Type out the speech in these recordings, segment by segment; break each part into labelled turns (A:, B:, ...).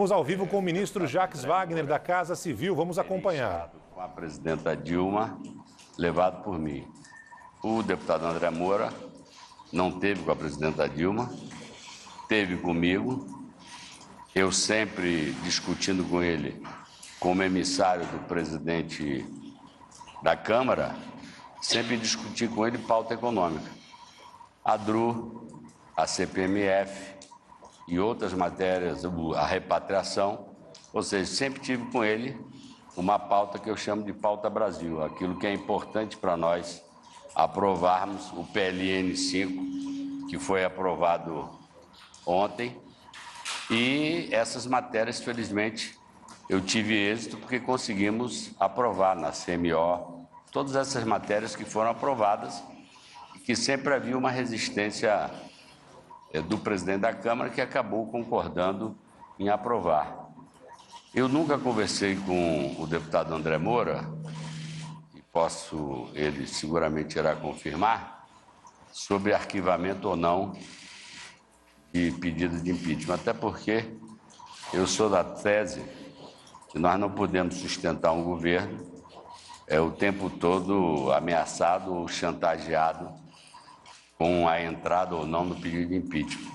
A: Estamos ao vivo com o ministro Jacques Wagner, da Casa Civil. Vamos acompanhar.
B: Com a presidenta Dilma, levado por mim. O deputado André Moura não teve com a presidenta Dilma, teve comigo. Eu sempre discutindo com ele, como emissário do presidente da Câmara, sempre discuti com ele pauta econômica. A DRU, a CPMF e outras matérias, a repatriação, ou seja, sempre tive com ele uma pauta que eu chamo de pauta Brasil, aquilo que é importante para nós aprovarmos o PLN 5, que foi aprovado ontem, e essas matérias, felizmente, eu tive êxito porque conseguimos aprovar na CMO todas essas matérias que foram aprovadas e que sempre havia uma resistência do presidente da Câmara, que acabou concordando em aprovar. Eu nunca conversei com o deputado André Moura, e ele seguramente irá confirmar, sobre arquivamento ou não de pedido de impeachment, até porque eu sou da tese que nós não podemos sustentar um governo o tempo todo ameaçado ou chantageado com a entrada ou não no pedido de impeachment.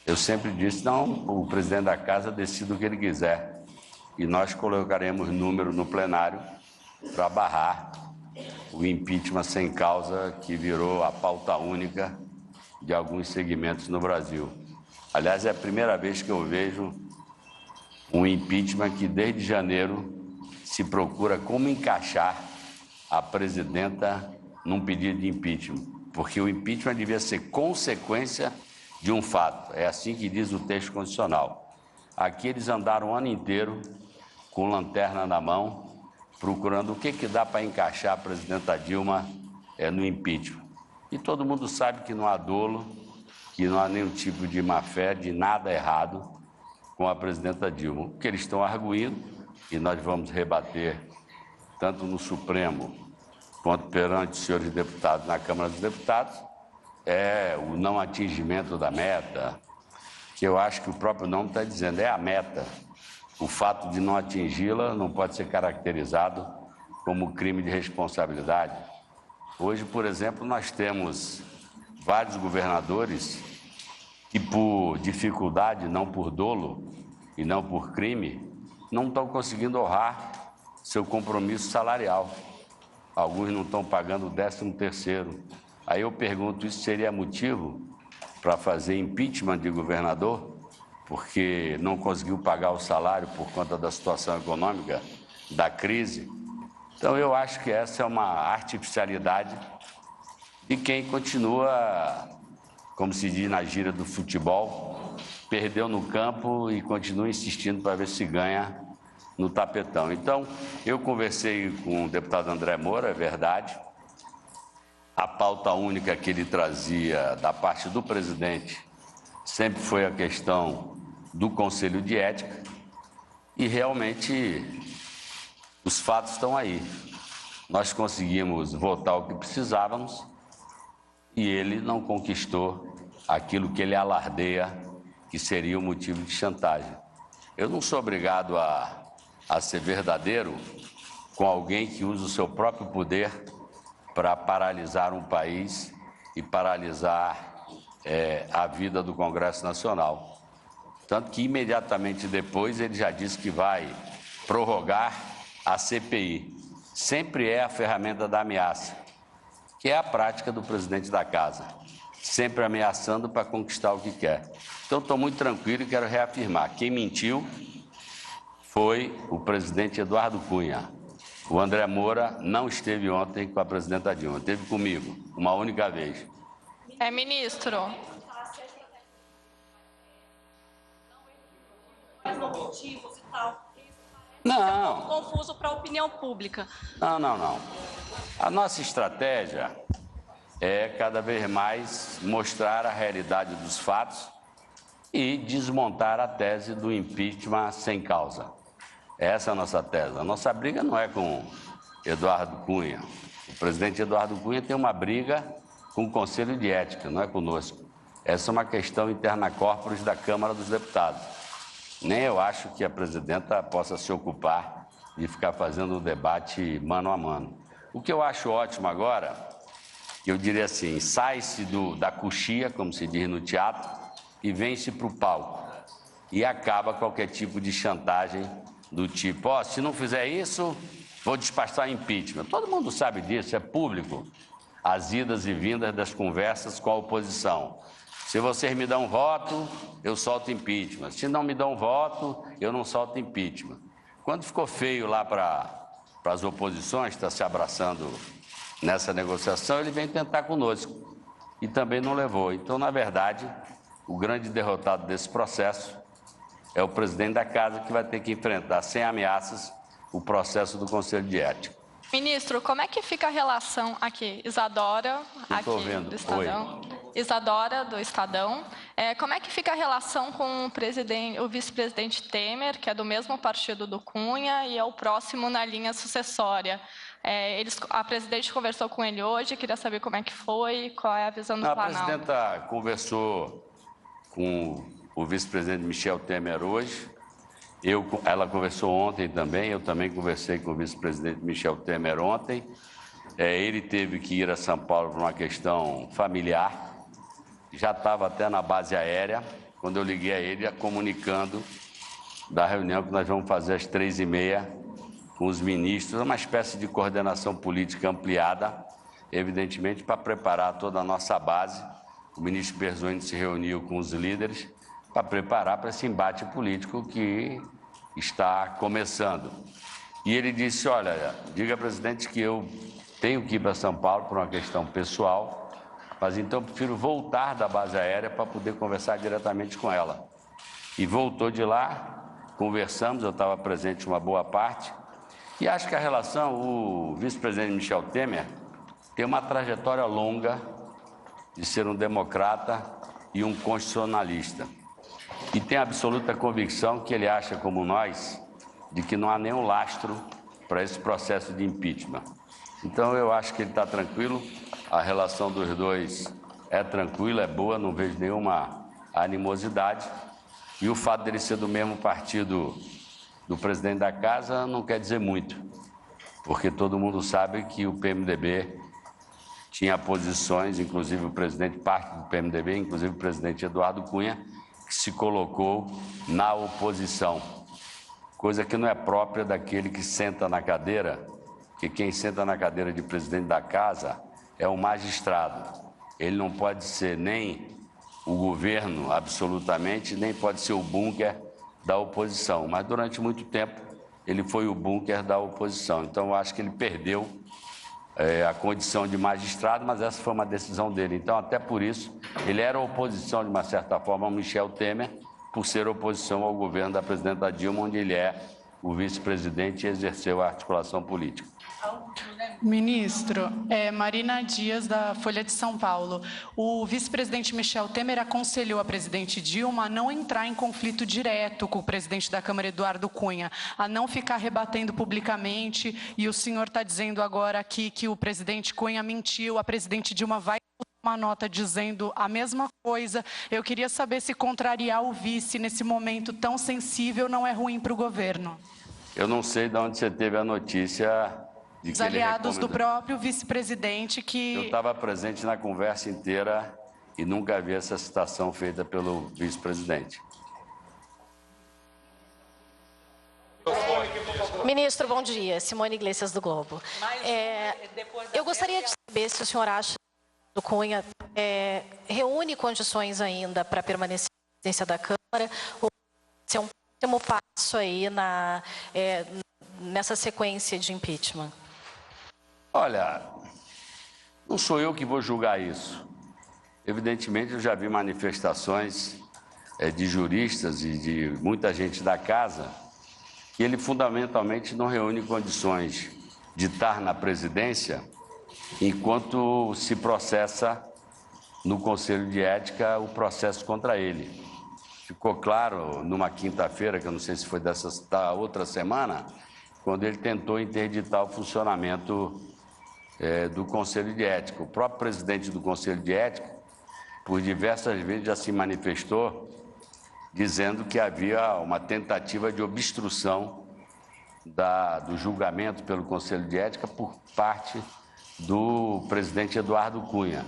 B: Eu sempre disse, não, o presidente da Casa decide o que ele quiser e nós colocaremos número no plenário para barrar o impeachment sem causa que virou a pauta única de alguns segmentos no Brasil. Aliás, é a primeira vez que eu vejo um impeachment que desde janeiro se procura como encaixar a presidenta num pedido de impeachment. Porque o impeachment devia ser consequência de um fato. É assim que diz o texto constitucional. Aqui eles andaram o ano inteiro com lanterna na mão, procurando o que dá para encaixar a presidenta Dilma no impeachment. E todo mundo sabe que não há dolo, que não há nenhum tipo de má-fé, de nada errado com a presidenta Dilma. O que eles estão arguindo, e nós vamos rebater tanto no Supremo quanto perante os senhores deputados na Câmara dos Deputados, é o não atingimento da meta, que eu acho que o próprio nome está dizendo, é a meta. O fato de não atingi-la não pode ser caracterizado como crime de responsabilidade. Hoje, por exemplo, nós temos vários governadores que, por dificuldade, não por dolo e não por crime, não estão conseguindo honrar seu compromisso salarial. Alguns não estão pagando o 13º. Aí eu pergunto, isso seria motivo para fazer impeachment de governador? Porque não conseguiu pagar o salário por conta da situação econômica, da crise? Então eu acho que essa é uma artificialidade de quem continua, como se diz na gíria do futebol, perdeu no campo e continua insistindo para ver se ganha no tapetão. Então, eu conversei com o deputado André Moura, é verdade. A pauta única que ele trazia da parte do presidente sempre foi a questão do Conselho de Ética e realmente os fatos estão aí. Nós conseguimos votar o que precisávamos e ele não conquistou aquilo que ele alardeia que seria o motivo de chantagem. Eu não sou obrigado a ser verdadeiro com alguém que usa o seu próprio poder para paralisar um país e paralisar a vida do Congresso Nacional. Tanto que imediatamente depois ele já disse que vai prorrogar a CPI. Sempre é a ferramenta da ameaça, que é a prática do presidente da Casa, sempre ameaçando para conquistar o que quer. Então estou muito tranquilo e quero reafirmar, quem mentiu foi o presidente Eduardo Cunha. O André Moura não esteve ontem com a presidenta Dilma, esteve comigo, uma única vez.
C: Ministro.
D: Motivos e tal.
B: Não.
D: Confuso para a opinião pública.
B: Não. A nossa estratégia é cada vez mais mostrar a realidade dos fatos e desmontar a tese do impeachment sem causa. Essa é a nossa tese. A nossa briga não é com Eduardo Cunha. O presidente Eduardo Cunha tem uma briga com o Conselho de Ética, não é conosco. Essa é uma questão interna corporis da Câmara dos Deputados. nem eu acho que a presidenta possa se ocupar de ficar fazendo um debate mano a mano. O que eu acho ótimo agora, eu diria assim, sai-se da coxia, como se diz no teatro, e vem-se para o palco. E acaba qualquer tipo de chantagem do tipo, ó, se não fizer isso, vou despachar impeachment. Todo mundo sabe disso, é público. As idas e vindas das conversas com a oposição. Se vocês me dão voto, eu solto impeachment. Se não me dão voto, eu não solto impeachment. Quando ficou feio lá para as oposições, está se abraçando nessa negociação, ele vem tentar conosco. E também não levou. Então, na verdade, o grande derrotado desse processo é o presidente da Casa, que vai ter que enfrentar, sem ameaças, o processo do Conselho de Ética.
C: Ministro, como é que fica a relação aqui, Isadora, aqui do Estadão?
B: Oi.
C: Isadora, do Estadão. Como é que fica a relação com o vice-presidente Temer, que é do mesmo partido do Cunha e é o próximo na linha sucessória? A presidente conversou com ele hoje, queria saber como é que foi, qual é a visão do Planalto.
B: A presidenta conversou com o vice-presidente Michel Temer hoje. Ela conversou ontem também, eu também conversei com o vice-presidente Michel Temer ontem. Ele teve que ir a São Paulo por uma questão familiar, já estava até na base aérea, quando eu liguei a ele comunicando da reunião que nós vamos fazer às 3h30 com os ministros, uma espécie de coordenação política ampliada, evidentemente para preparar toda a nossa base. O ministro Berzoni se reuniu com os líderes para preparar para esse embate político que está começando. E ele disse, olha, diga, presidente, que eu tenho que ir para São Paulo por uma questão pessoal, mas então eu prefiro voltar da base aérea para poder conversar diretamente com ela. E voltou de lá, conversamos, eu estava presente uma boa parte, e acho que a relação, o vice-presidente Michel Temer tem uma trajetória longa de ser um democrata e um constitucionalista. E tem absoluta convicção que ele acha, como nós, de que não há nenhum lastro para esse processo de impeachment. Então, eu acho que ele está tranquilo, a relação dos dois é tranquila, é boa, não vejo nenhuma animosidade. E o fato dele ser do mesmo partido do presidente da Casa não quer dizer muito, porque todo mundo sabe que o PMDB tinha posições, inclusive o presidente, parte do PMDB, inclusive o presidente Eduardo Cunha, que se colocou na oposição, coisa que não é própria daquele que senta na cadeira, que quem senta na cadeira de presidente da Casa é o magistrado. Ele não pode ser nem o governo, absolutamente, nem pode ser o bunker da oposição, mas durante muito tempo ele foi o bunker da oposição. Então, eu acho que ele perdeu a condição de magistrado, mas essa foi uma decisão dele. Então, até por isso, ele era oposição, de uma certa forma, ao Michel Temer, por ser oposição ao governo da presidenta Dilma, onde ele é o vice-presidente e exerceu a articulação política.
E: Ministro, Marina Dias, da Folha de São Paulo. O vice-presidente Michel Temer aconselhou a presidente Dilma a não entrar em conflito direto com o presidente da Câmara, Eduardo Cunha, a não ficar rebatendo publicamente, e o senhor está dizendo agora aqui que o presidente Cunha mentiu, a presidente Dilma vai uma nota dizendo a mesma coisa. Eu queria saber se contrariar o vice nesse momento tão sensível não é ruim para o governo.
B: Eu não sei de onde você teve a notícia de que
E: os aliados do próprio vice-presidente que...
B: Eu estava presente na conversa inteira e nunca vi essa citação feita pelo vice-presidente.
F: Ministro, bom dia. Simone Iglesias, do Globo. Eu gostaria de saber se o senhor acha que o Cunha reúne condições ainda para permanecer na presidência da Câmara, ou se é um próximo passo aí nessa sequência de impeachment.
B: Olha, não sou eu que vou julgar isso. Evidentemente, eu já vi manifestações de juristas e de muita gente da casa que ele fundamentalmente não reúne condições de estar na presidência enquanto se processa no Conselho de Ética o processo contra ele. Ficou claro numa quinta-feira, que eu não sei se foi da outra semana, quando ele tentou interditar o funcionamento do Conselho de Ética. O próprio presidente do Conselho de Ética, por diversas vezes, já se manifestou dizendo que havia uma tentativa de obstrução do julgamento pelo Conselho de Ética por parte do presidente Eduardo Cunha.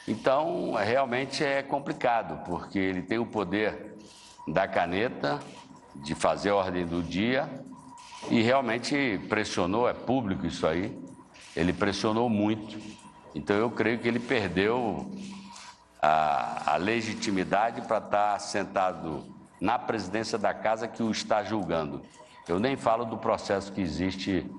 B: Então, realmente é complicado, porque ele tem o poder da caneta, de fazer a ordem do dia, e realmente pressionou, é público isso aí, ele pressionou muito. Então, eu creio que ele perdeu a legitimidade para estar sentado na presidência da casa que o está julgando. Eu nem falo do processo que existe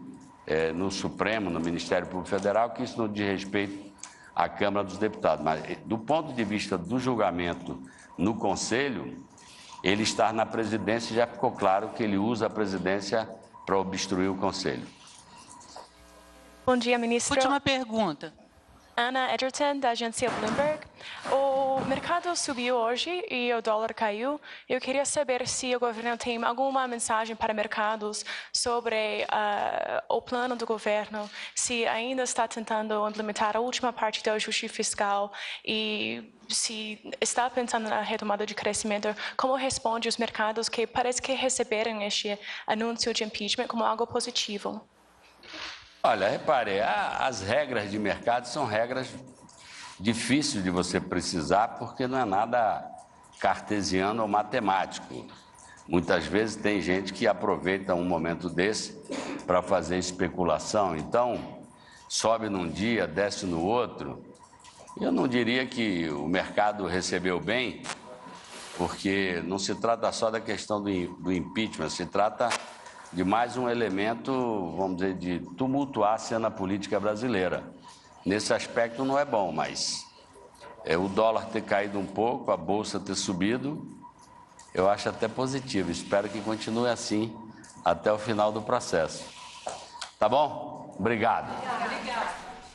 B: no Supremo, no Ministério Público Federal, que isso não diz respeito à Câmara dos Deputados. Mas, do ponto de vista do julgamento no Conselho, ele estar na presidência, já ficou claro que ele usa a presidência para obstruir o Conselho.
G: Bom dia, ministro.
H: Última pergunta.
G: Ana Edgerton, da agência Bloomberg. O mercado subiu hoje e o dólar caiu. Eu queria saber se o governo tem alguma mensagem para mercados sobre o plano do governo, se ainda está tentando implementar a última parte do ajuste fiscal e se está pensando na retomada de crescimento. Como responde os mercados que parece que receberam este anúncio de impeachment como algo positivo?
B: Olha, repare, as regras de mercado são regras difíceis de você precisar, porque não é nada cartesiano ou matemático. Muitas vezes tem gente que aproveita um momento desse para fazer especulação. Então, sobe num dia, desce no outro. Eu não diria que o mercado recebeu bem, porque não se trata só da questão do impeachment, se trata de mais um elemento, vamos dizer, de tumultuar a cena política brasileira. Nesse aspecto não é bom, mas o dólar ter caído um pouco, a bolsa ter subido, eu acho até positivo. Espero que continue assim até o final do processo. Tá bom? Obrigado.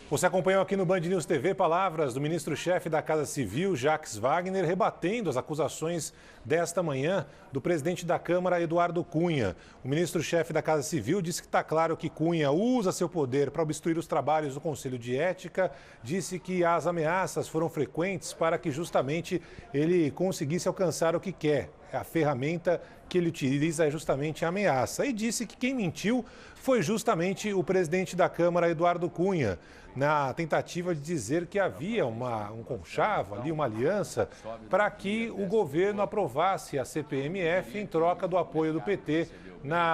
A: Você acompanhou aqui no Band News TV palavras do ministro-chefe da Casa Civil, Jacques Wagner, rebatendo as acusações desta manhã do presidente da Câmara, Eduardo Cunha. O ministro-chefe da Casa Civil disse que está claro que Cunha usa seu poder para obstruir os trabalhos do Conselho de Ética, disse que as ameaças foram frequentes para que justamente ele conseguisse alcançar o que quer. A ferramenta que ele utiliza é justamente a ameaça. E disse que quem mentiu foi justamente o presidente da Câmara, Eduardo Cunha, na tentativa de dizer que havia um conchavo ali, uma aliança, para que o governo aprovasse a CPMF em troca do apoio do PT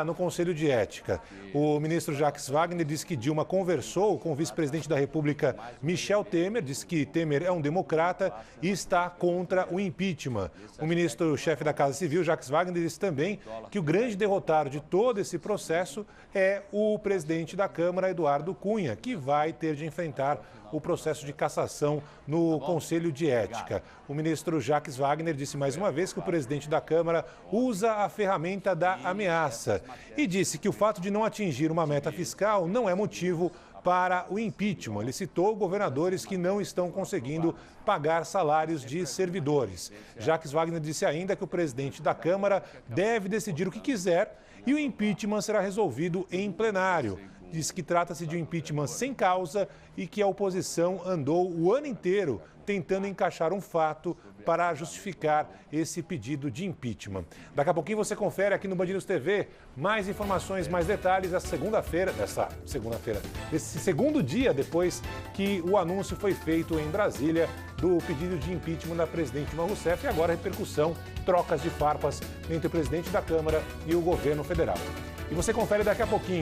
A: no Conselho de Ética. O ministro Jacques Wagner disse que Dilma conversou com o vice-presidente da República, Michel Temer, disse que Temer é um democrata e está contra o impeachment. O ministro-chefe da Casa Civil, Jacques Wagner, disse também que o grande derrotado de todo esse processo é o presidente da Câmara, Eduardo Cunha, que vai ter de enfrentar o processo de cassação no Conselho de Ética. O ministro Jacques Wagner disse mais uma vez que o presidente da Câmara usa a ferramenta da ameaça e disse que o fato de não atingir uma meta fiscal não é motivo para o impeachment. Ele citou governadores que não estão conseguindo pagar salários de servidores. Jacques Wagner disse ainda que o presidente da Câmara deve decidir o que quiser e o impeachment será resolvido em plenário. Diz que trata-se de um impeachment sem causa e que a oposição andou o ano inteiro tentando encaixar um fato para justificar esse pedido de impeachment. Daqui a pouquinho você confere aqui no Band News TV mais informações, mais detalhes dessa desse segundo dia depois que o anúncio foi feito em Brasília do pedido de impeachment da presidente Dilma Rousseff e agora a repercussão, trocas de farpas entre o presidente da Câmara e o governo federal. E você confere daqui a pouquinho.